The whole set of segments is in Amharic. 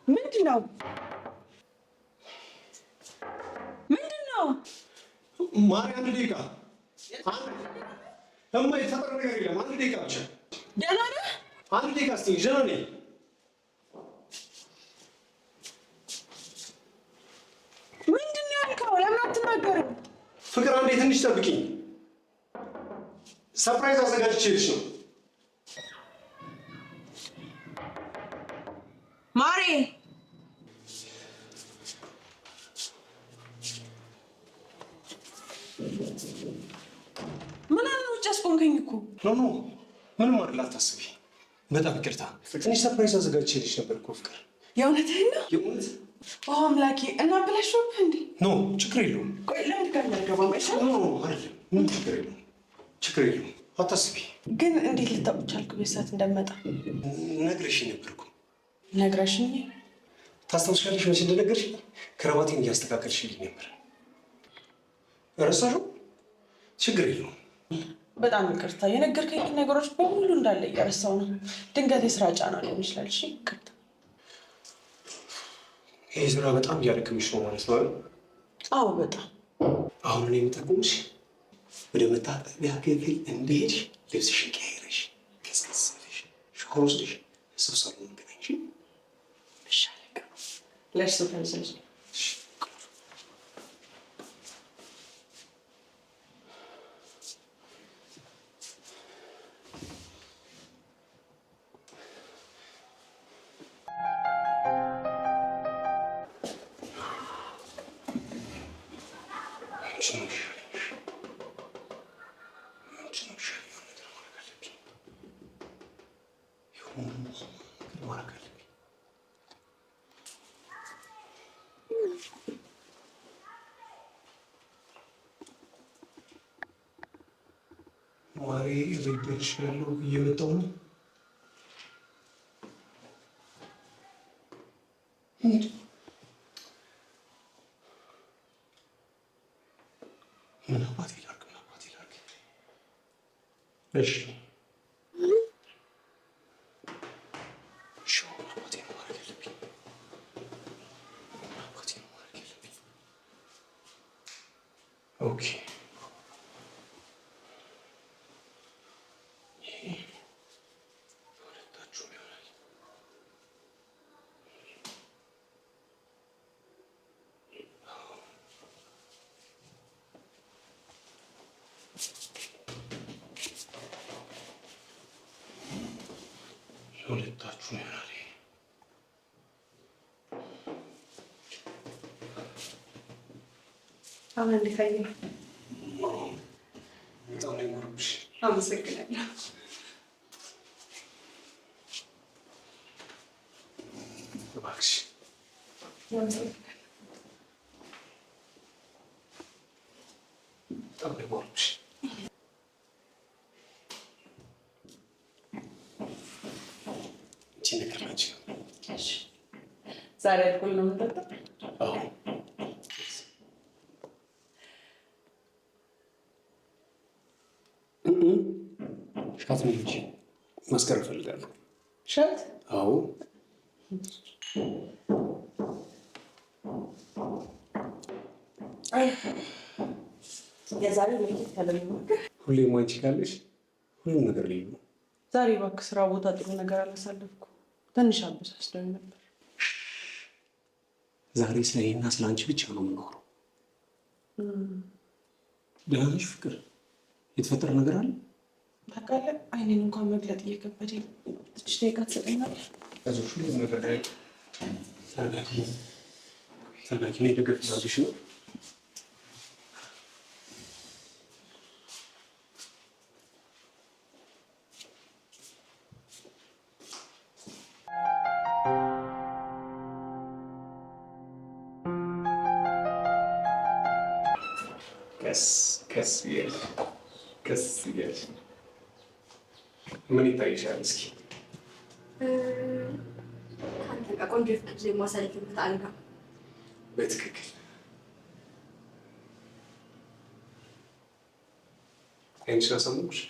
ምንድነው? ማሪ አንድ ደቂቃ እማ የተፈጠረ ነገር የለም። አንድ ደቂቃ ብቻ። ደህና ነህ? አንድ ደቂቃ እስኪ ደህና ነኝ። ምንድን ነው ያልከው? ለምን አትናገርም? ፍቅር አንዴ ትንሽ ጠብቂኝ። ሰርፕራይዝ አዘጋጅቼልሽ ነው። ማሬ ምን አለ ውጭ አስቆምከኝ እኮ። ኖ ምንም አይደል፣ አታስቢ። በጣም ይቅርታ። ትንሽ ሰርፕራይዝ አዘጋጅቼልሽ ነበር እኮ ፍቅር። የእውነትህን ነው? የእውነት? አምላኬ እና ብላሽውብህ እንዴ? ኖ ችግር የለውም። ቆይ ለምን ጋር ያልገባም? እሺ ኖ አይደለም፣ ምንም ችግር የለውም። ችግር የለውም፣ አታስቢ። ግን እንዴት ልታውቅ ቻልክ? ቤት ሰዓት እንደመጣ ነግሬሽ ነበርኩ። ነግረሽኝ? ታስታውሻለሽ መቼ እንደነገርሽ? ክረባቴን እያስተካከልሽልኝ ነበር። ረሳሽው? ችግር የለውም። በጣም ይቅርታ። የነገርከኝ ነገሮች በሙሉ እንዳለ እየረሳው ነው። ድንገት የስራ ጫና ሊሆን ይችላል። እሺ ይቅርታ። ይሄ ስራ በጣም እያደከመሽ ነው ማለት ነው አይደል? አዎ በጣም። አሁን እኔ የምጠቁምሽ ወደ መታጠቢያ ክፍል እንደሄድሽ ልብስሽን ቀይረሽ ቀዝቀዝ ብለሽ ሻወር ወስደሽ ስብሰባ እንገናኝ። እሺ አለቃ። ለእሱ ተንሰሽ ማሪ እቤትሽ ያለው እየመጣሁ ነው። ምን አባቴ ላድርግ? እሺ ኦኬ ሁለታችሁ ይሆናል። አሁን እንዲካየ በጣም ነው የምወርብሽ። አመሰግናለሁ። እባክሽ በጣም ነው የምወርብሽ። እቺ ነገር ናቸው። ዛሬ አልኮል ነው የምንጠጣው? አዎ ሻት ነው እንጂ ማስቀር እፈልጋለሁ። ሻት? አዎ የዛሬ ለየት ያለ ነው። ሁሌም አንቺ ካለሽ ሁሉም ነገር ልዩ ነው። ዛሬ እባክህ ስራ ቦታ ጥሩ ነገር አላሳለፍኩም። ትንሽ አበሳስለኝ ነበር። ዛሬ ስለ እኔና ስለ አንቺ ብቻ ነው የምናወራው። ደህና ነሽ ፍቅር? የተፈጠረ ነገር አለ? ታውቃለህ፣ አይኔን እንኳን መግለጥ እየከበደኝ ትንሽ ደቂቃ ትሰጠኛለህ? አይዞሽ፣ ሁሉም ነገር ላይ ተረጋጊ። እኔ ደገፍሽ ነው። ቀስ እያልሽ ምን ይታይሻል? እስኪ ከአንተ ጋር ቆንጆ የፍቅር ጊዜ የማሳልፍበት አልጋ። በትክክል አይንሽ አሳመንኩሽ።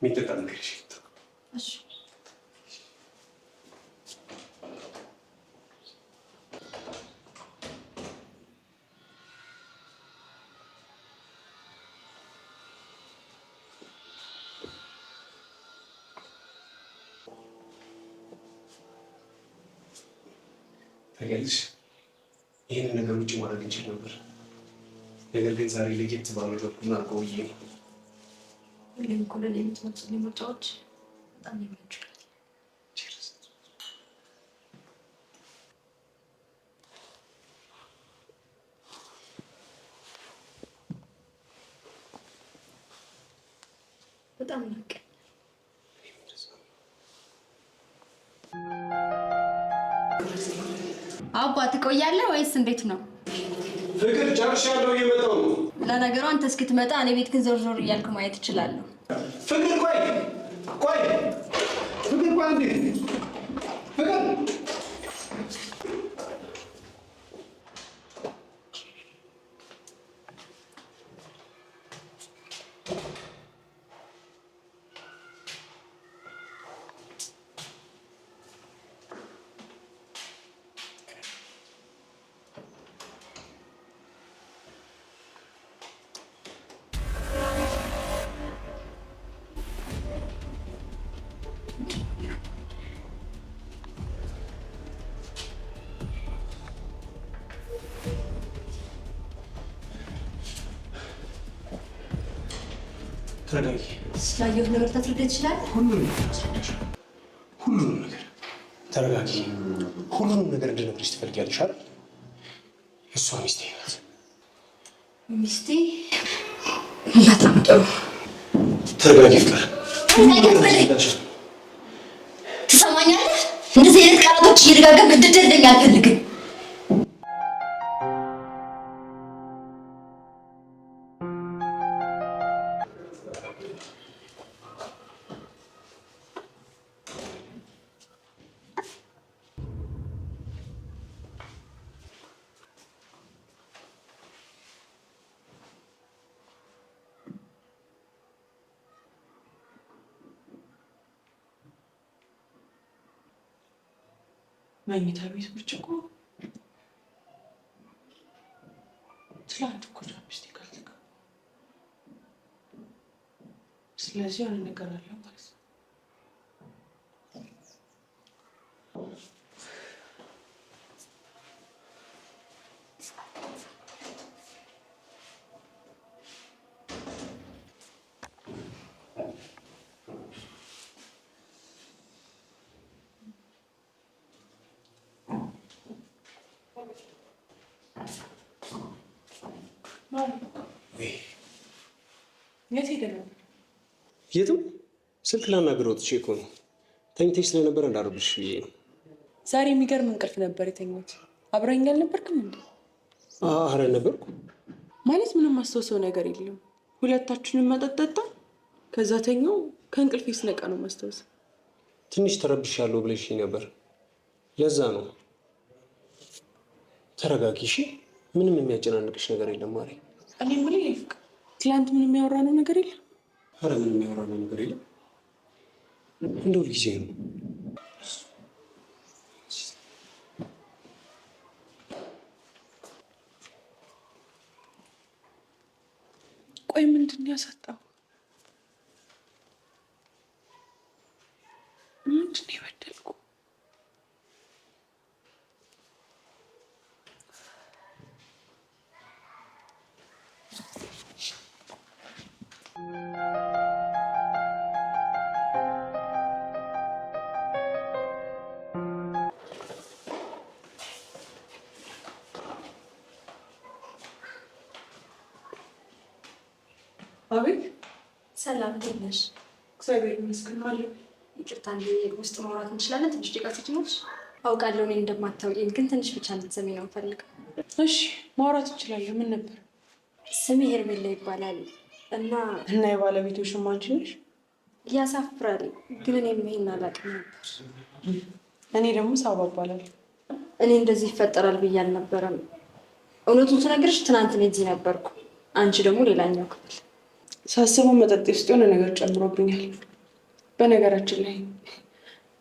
የሚጠጣ ነገር ታውቂያለሽ፣ ይህንን ነገር ውጭ ማድረግ እንችል ነበር። ነገር ግን ዛሬ ለየት ባለ መልኩ እናድርገው ብዬ ነው። ሁሌም እኮ ለእኔ የምትመጡልኝ ምርጫዎች በጣም ይመቹኛል። በጣም ይናቀኛል። አባ ትቆያለህ ወይስ እንዴት ነው? ፍቅር ጨርሻለሁ፣ እየመጣሁ ነው። ለነገሩ አንተ እስክትመጣ እኔ ቤት ግን ዞር ዞር እያልኩ ማየት እችላለሁ። ፍቅር ቆይ ፍቅር ቆይ እንዴ ፍቅር ተረጋጊ። ስላየሁት ነገር ታስረዳ ትችላለህ? ሁሉንም ነገር ተረጋጊ። ሁሉንም ነገር እንድነግርሽ ትፈልጊያለሽ አይደል? እሷ ሚስቴ ናት። ሚስቴ? በጣም ጥሩ። ተረጋጊ ፍቅር። ትሰማኛለህ? እንደዚህ አይነት ቃላቶች እየደጋገምክ እንድትደልደኝ አልፈልግም። መኝታ ቤት ብርጭቆ ትላንት እኮ ቻፕስቲክ አልተቀባም። ስለዚህ የሆነ ነገር አለ ማለት ነው። የት ሄደህ ነበር? የትም ስልክ ላናግረው ወጥቼ እኮ ነው። ተኝተሽ ስለነበረ እንዳረብሽ ብዬ ነው። ዛሬ የሚገርም እንቅልፍ ነበር የተኛሁት። አብረኸኝ አልነበርክም እንዴ? ኧረ ነበርኩ። ማለት ምንም ማስታወሰው ነገር የለም። ሁለታችንም መጠጥ ጠጣን፣ ከዛ ተኛው። ከእንቅልፌ ስነቃ ነው ማስታወሰው። ትንሽ ተረብሻለሁ ብለሽኝ ነበር፣ ለዛ ነው። ተረጋጊ እሺ። ምንም የሚያጨናንቅሽ ነገር የለም ማሪ። እኔ የምልህ ፍቅር፣ ትላንት ምንም ያወራነው ነገር የለም? ኧረ ምንም ያወራነው ነገር የለም። እንደው ጊዜ ነው። ቆይ ምንድን ነው ያሳጣው? ምንድን ነው የበደልኩ? አቤት። ሰላም፣ እንዴት ነሽ? እግዚአብሔር ይመስገን አለሁ። ይቅርታ፣ እንደ ውስጥ ማውራት እንችላለን? ትንሽ ደቂቃ ትችላለሽ? አውቃለሁ እኔ እንደማታውቂኝ፣ ግን ትንሽ ብቻ እንድትሰሚ ነው የምፈልገው። እሺ፣ ማውራት እንችላለን። ምን ነበር? ስሜ ሄርሜላ ይባላል እና የባለቤቱ ስም አንቺ ነሽ? ያሳፍራል፣ ግን እኔም ይሄን አላውቅም ነበር። እኔ ደግሞ ሳባ እባላለሁ። እኔ እንደዚህ ይፈጠራል ብዬ አልነበረም። እውነቱን ስነግርሽ ትናንት እኔ እዚህ ነበርኩ፣ አንቺ ደግሞ ሌላኛው ክፍል። ሳስበው መጠጥ ውስጥ የሆነ ነገር ጨምሮብኛል። በነገራችን ላይ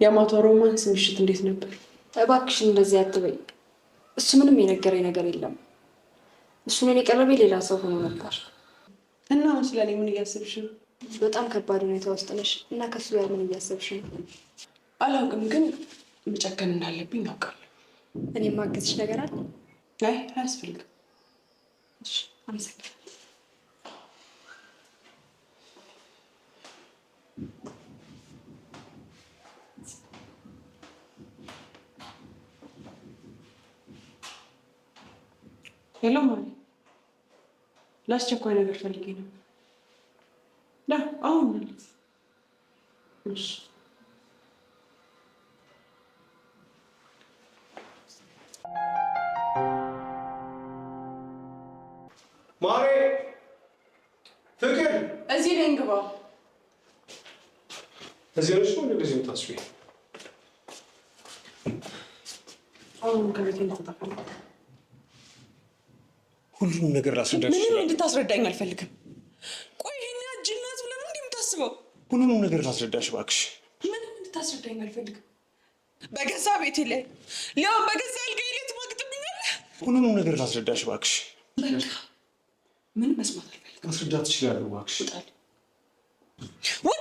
የአማቷ ሮማንስ ምሽት እንዴት ነበር? እባክሽን እንደዚህ አትበይ። እሱ ምንም የነገረኝ ነገር የለም። እሱን የቀረበ ሌላ ሰው ሆኖ ነበር። እና አሁን ስለ እኔ ምን እያሰብሽ ነው? በጣም ከባድ ሁኔታ ውስጥ ነሽ እና ከሱ ጋር ምን እያሰብሽ ነው? አላውቅም፣ ግን መጨከን እንዳለብኝ አውቃለሁ። እኔ የማግዝሽ ነገር አለ? አይ አያስፈልግም። እሺ፣ አመሰግናለሁ። ሄሎ ማለት ለአስቸኳይ ነገር ፈልጌ ነው። አሁን እሺ ማሬ ፍቅር እዚህ ነኝ፣ ግባ። እዚህ ነሽ ነው እንደዚህ የምታስቢ? አሁን ከቤት ልትጠፋ። ሁሉንም ነገር ላስረዳሽ። ምንም እንድታስረዳኝ አልፈልግም። ቆይ ይሄን ጅናት ብለህ ነው የምታስበው? ሁሉንም ነገር ላስረዳሽ እባክሽ። ምንም እንድታስረዳኝ አልፈልግም። በገዛ ቤቴ ላይ ሊያውም በገዛ አልጋዬ ላይ ትማግጥብኛለህ። ሁሉንም ነገር ላስረዳሽ እባክሽ። በቃ ምን መስማት አልፈልግም። ማስረዳት ትችላለህ እባክሽ። ውጣ